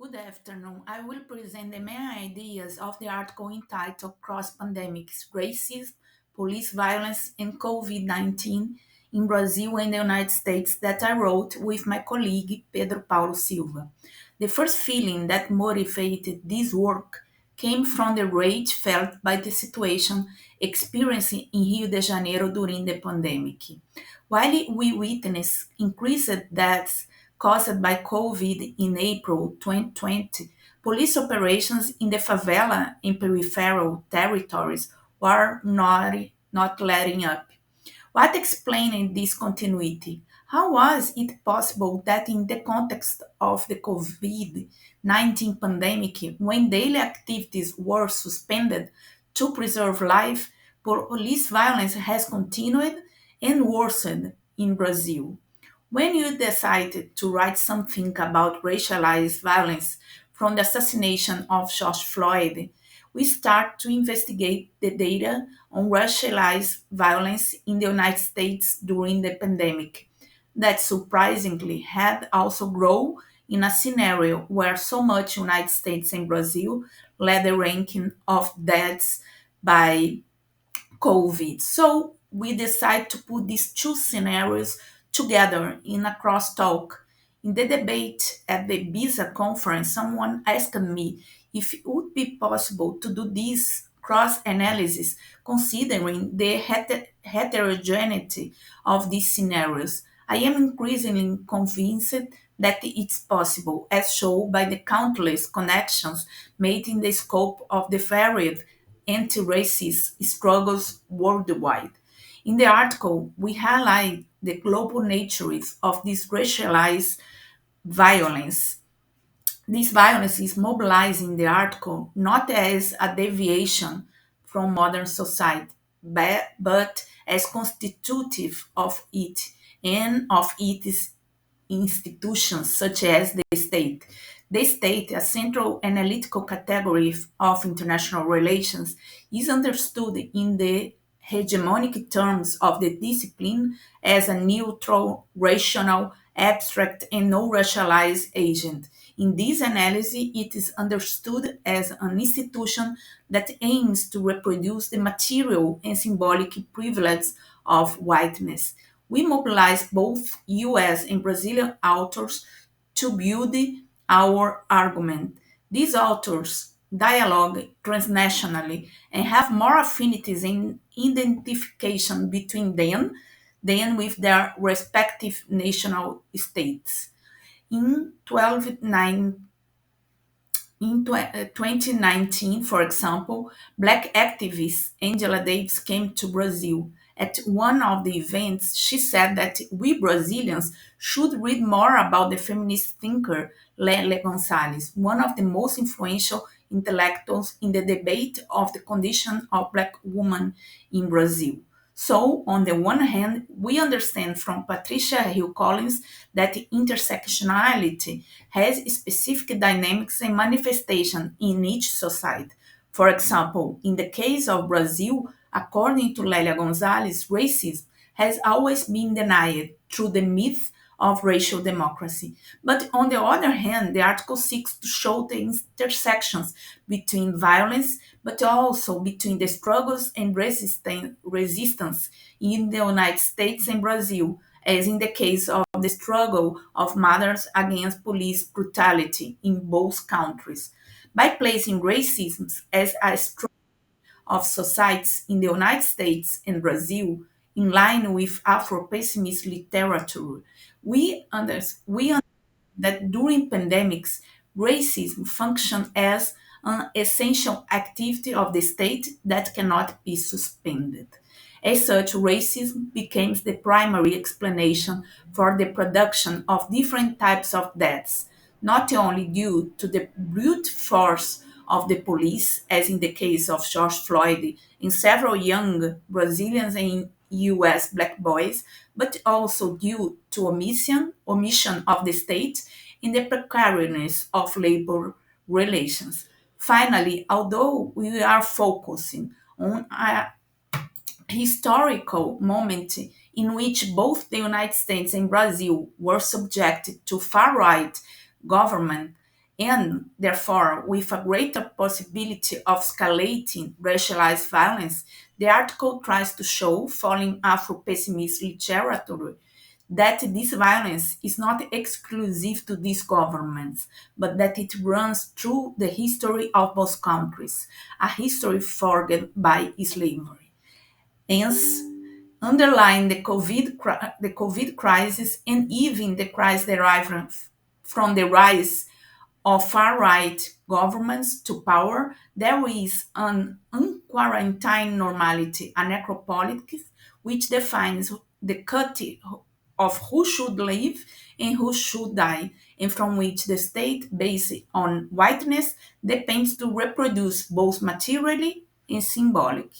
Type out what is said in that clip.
Good afternoon. I will present the main ideas of the article entitled Cross Pandemics Racism, Police Violence, and COVID 19 in Brazil and the United States that I wrote with my colleague Pedro Paulo Silva. The first feeling that motivated this work came from the rage felt by the situation experienced in Rio de Janeiro during the pandemic. While we witnessed increased deaths caused by COVID in April 2020, police operations in the favela and peripheral territories were not letting up. What explained this continuity? How was it possible that in the context of the COVID-19 pandemic, when daily activities were suspended to preserve life, police violence has continued and worsened in Brazil? When you decided to write something about racialized violence from the assassination of George Floyd, we start to investigate the data on racialized violence in the United States during the pandemic that surprisingly had also grown in a scenario where so much United States and Brazil led the ranking of deaths by COVID. So we decide to put these two scenarios together in a crosstalk. In the debate at the BISA conference, someone asked me if it would be possible to do this cross analysis considering the heterogeneity of these scenarios. I am increasingly convinced that it's possible, as shown by the countless connections made in the scope of the varied anti-racist struggles worldwide. In the article, we highlight the global nature of this racialized violence. This violence is mobilized in the article not as a deviation from modern society, but as constitutive of it and of its institutions such as the state. The state, a central analytical category of international relations, is understood in the hegemonic terms of the discipline as a neutral, rational, abstract, and no racialized agent. In this analysis, it is understood as an institution that aims to reproduce the material and symbolic privileges of whiteness. We mobilized both US and Brazilian authors to build our argument. These authors dialogue transnationally and have more affinities in identification between them than with their respective national states. In 12, 9, in 2019, for example, Black activist Angela Davis came to Brazil. At one of the events, she said that we Brazilians should read more about the feminist thinker Lélia Gonzalez, one of the most influential intellectuals in the debate of the condition of Black women in Brazil. So, on the one hand, we understand from Patricia Hill Collins that intersectionality has specific dynamics and manifestation in each society. For example, in the case of Brazil, according to Lélia Gonzalez, racism has always been denied through the myth of racial democracy. But on the other hand, the article seeks to show the intersections between violence, but also between the struggles and resistance in the United States and Brazil, as in the case of the struggle of mothers against police brutality in both countries. By placing racism as a struggle of societies in the United States and Brazil, in line with Afro-pessimist literature, we that during pandemics, racism functions as an essential activity of the state that cannot be suspended. As such, racism becomes the primary explanation for the production of different types of deaths, not only due to the brute force of the police, as in the case of George Floyd and several young Brazilians and US black boys, but also due to omission of the state in the precariousness of labor relations. Finally, although we are focusing on a historical moment in which both the United States and Brazil were subjected to far right government, and therefore with a greater possibility of escalating racialized violence, the article tries to show, following Afro-pessimist literature, that this violence is not exclusive to these governments, but that it runs through the history of both countries, a history forged by slavery. Hence, underlying the COVID crisis and even the crisis deriving from the rise of far-right governments to power, there is an unquarantined normality, a necropolitics, which defines the cut of who should live and who should die, and from which the state, based on whiteness, depends to reproduce both materially and symbolic.